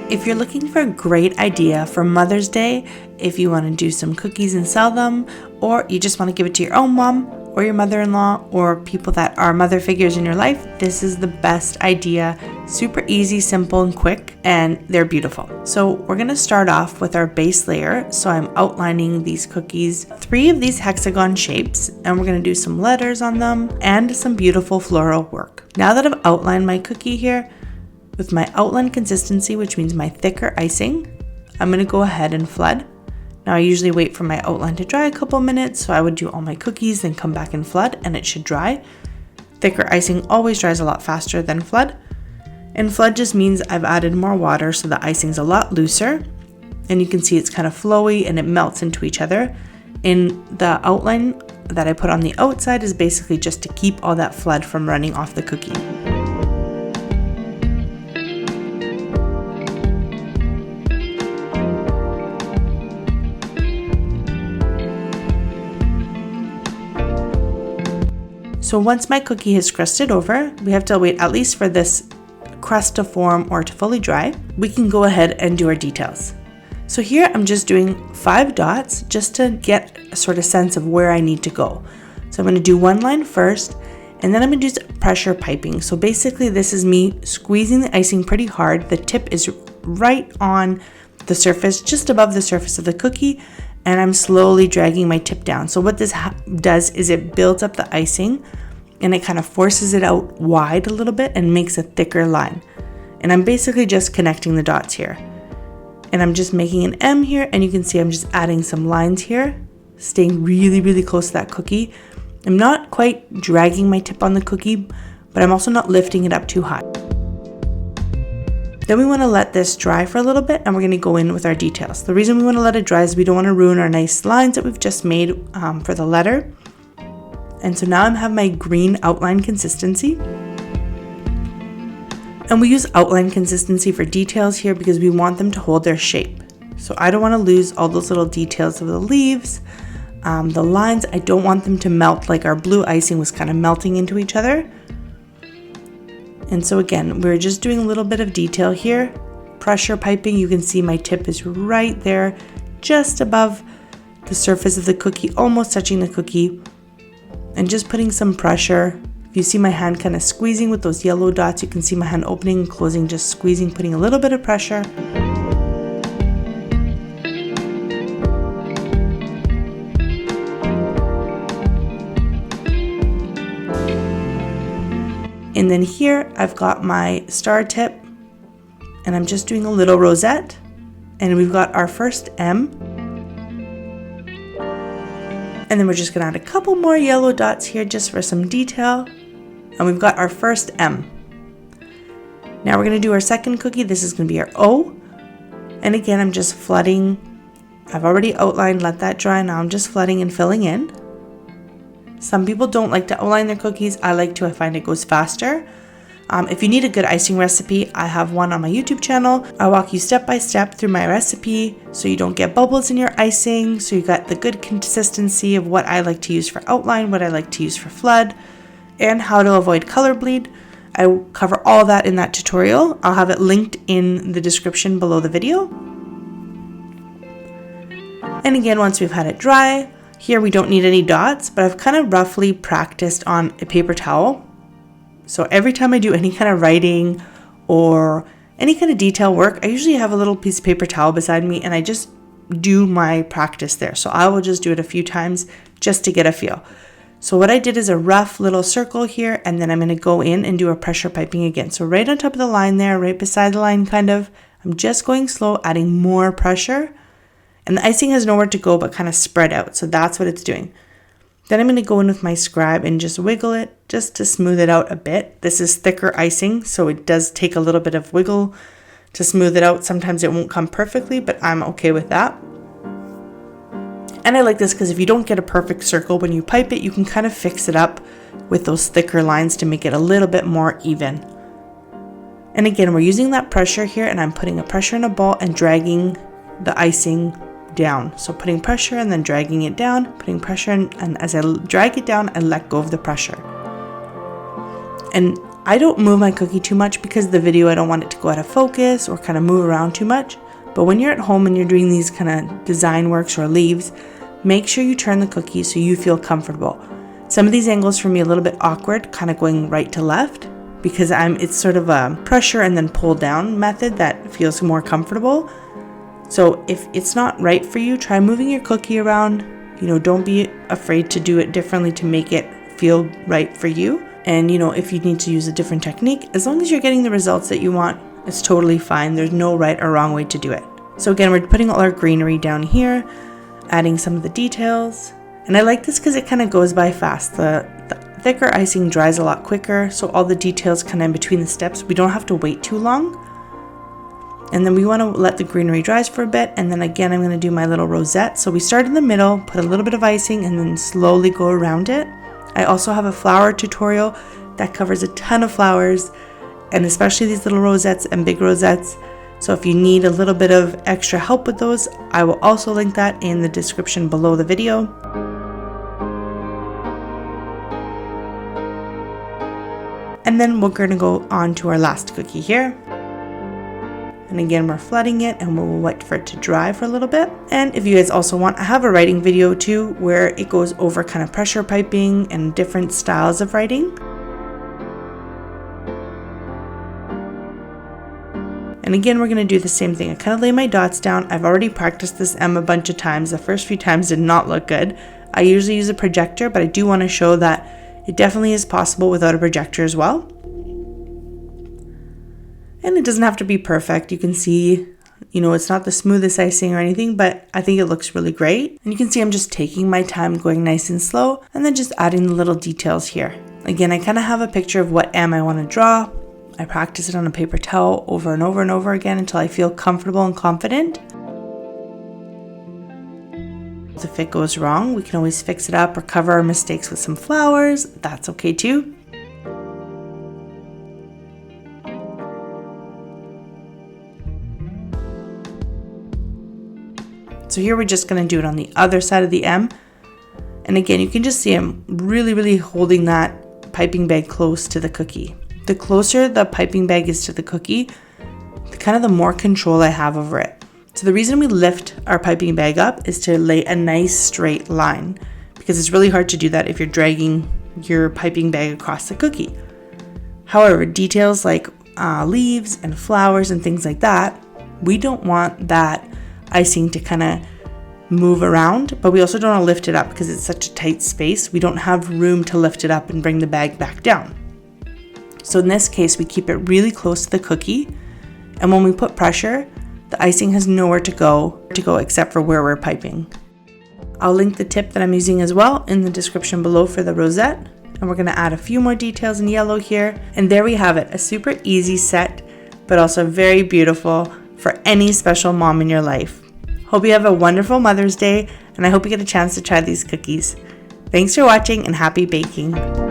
If you're looking for a great idea for Mother's Day, if you want to do some cookies and sell them, or you just want to give it to your own mom or your mother-in-law or people that are mother figures in your life, this is the best idea. Super easy, simple, and quick, and they're beautiful. So we're going to start off with our base layer. So I'm outlining these cookies, 3 of these hexagon shapes, and we're going to do some letters on them and some beautiful floral work. Now that I've outlined my cookie here, with my outline consistency, which means my thicker icing, I'm going to go ahead and flood. Now I usually wait for my outline to dry a couple minutes, so I would do all my cookies, then come back and flood, and it should dry. Thicker icing always dries a lot faster than flood. And flood just means I've added more water, so the icing's a lot looser. And you can see it's kind of flowy and it melts into each other. And the outline that I put on the outside is basically just to keep all that flood from running off the cookie. So once my cookie has crusted over, we have to wait at least for this crust to form or to fully dry. We can go ahead and do our details. So here I'm just doing 5 dots just to get a sort of sense of where I need to go. So I'm going to do 1 line first, and then I'm going to do pressure piping. So basically this is me squeezing the icing pretty hard. The tip is right on the surface, just above the surface of the cookie, and I'm slowly dragging my tip down. So what this does is it builds up the icing and it kind of forces it out wide a little bit and makes a thicker line. And I'm basically just connecting the dots here. And I'm just making an M here, and you can see I'm just adding some lines here, staying really, really close to that cookie. I'm not quite dragging my tip on the cookie, but I'm also not lifting it up too high. Then we want to let this dry for a little bit, and we're going to go in with our details. The reason we want to let it dry is we don't want to ruin our nice lines that we've just made for the letter. And so now I have my green outline consistency. And we use outline consistency for details here because we want them to hold their shape. So I don't want to lose all those little details of the leaves, the lines. I don't want them to melt like our blue icing was kind of melting into each other. And so again, we're just doing a little bit of detail here. Pressure piping, you can see my tip is right there, just above the surface of the cookie, almost touching the cookie. And just putting some pressure. If you see my hand kind of squeezing with those yellow dots, you can see my hand opening and closing, just squeezing, putting a little bit of pressure. And then here I've got my star tip, and I'm just doing a little rosette, and we've got our first M. And then we're just gonna add a couple more yellow dots here just for some detail. And we've got our first M. Now we're gonna do our second cookie. This is gonna be our O. And again, I'm just flooding. I've already outlined, let that dry. Now I'm just flooding and filling in. Some people don't like to outline their cookies. I like to, I find it goes faster. If you need a good icing recipe, I have one on my YouTube channel. I walk you step by step through my recipe so you don't get bubbles in your icing, so you got the good consistency of what I like to use for outline, what I like to use for flood, and how to avoid color bleed. I cover all that in that tutorial. I'll have it linked in the description below the video. And again, once we've had it dry, here we don't need any dots, but I've kind of roughly practiced on a paper towel. So every time I do any kind of writing or any kind of detail work, I usually have a little piece of paper towel beside me and I just do my practice there. So I will just do it a few times just to get a feel. So what I did is a rough little circle here, and then I'm going to go in and do a pressure piping again. So right on top of the line there, right beside the line kind of, I'm just going slow, adding more pressure. And the icing has nowhere to go but kind of spread out. So that's what it's doing. Then I'm going to go in with my scribe and just wiggle it just to smooth it out a bit. This is thicker icing, so it does take a little bit of wiggle to smooth it out. Sometimes it won't come perfectly, but I'm okay with that. And I like this because if you don't get a perfect circle when you pipe it, you can kind of fix it up with those thicker lines to make it a little bit more even. And again, we're using that pressure here, and I'm putting a pressure in a ball and dragging the icing down. So putting pressure and then dragging it down, putting pressure, and as I drag it down, I let go of the pressure. And I don't move my cookie too much because the video, I don't want it to go out of focus or kind of move around too much. But when you're at home and you're doing these kind of design works or leaves, make sure you turn the cookie so you feel comfortable. Some of these angles for me a little bit awkward, kind of going right to left, because it's sort of a pressure and then pull down method that feels more comfortable. So if it's not right for you, try moving your cookie around. Don't be afraid to do it differently to make it feel right for you. And if you need to use a different technique, as long as you're getting the results that you want, it's totally fine. There's no right or wrong way to do it. So again, we're putting all our greenery down here, adding some of the details. And I like this because it kind of goes by fast. The thicker icing dries a lot quicker, so all the details kind of in between the steps, we don't have to wait too long. And then we want to let the greenery dry for a bit, and then again I'm going to do my little rosette. So we start in the middle, put a little bit of icing, and then slowly go around it. I also have a flower tutorial that covers a ton of flowers, and especially these little rosettes and big rosettes. So if you need a little bit of extra help with those, I will also link that in the description below the video. And then we're going to go on to our last cookie here. And again, we're flooding it and we'll wait for it to dry for a little bit. And if you guys also want, I have a writing video too, where it goes over kind of pressure piping and different styles of writing. And again, we're going to do the same thing. I kind of lay my dots down. I've already practiced this M a bunch of times. The first few times did not look good. I usually use a projector, but I do want to show that it definitely is possible without a projector as well. And it doesn't have to be perfect. You can see, it's not the smoothest icing or anything, but I think it looks really great. And you can see I'm just taking my time, going nice and slow, and then just adding the little details here. Again, I kind of have a picture of what M I want to draw. I practice it on a paper towel over and over and over again until I feel comfortable and confident. If it goes wrong, we can always fix it up or cover our mistakes with some flowers. That's okay too. So here we're just going to do it on the other side of the M. And again, you can just see I'm really holding that piping bag close to the cookie. The closer the piping bag is to the cookie, the more control I have over it. So the reason we lift our piping bag up is to lay a nice straight line, because it's really hard to do that if you're dragging your piping bag across the cookie. However, details like leaves and flowers and things like that, we don't want that icing to kind of move around, but we also don't want to lift it up because it's such a tight space. We don't have room to lift it up and bring the bag back down. So in this case, we keep it really close to the cookie, and when we put pressure, the icing has nowhere to go except for where we're piping. I'll link the tip that I'm using as well in the description below for the rosette. And we're going to add a few more details in yellow here. And there we have it, a super easy set, but also very beautiful for any special mom in your life. Hope you have a wonderful Mother's Day, and I hope you get a chance to try these cookies. Thanks for watching and happy baking.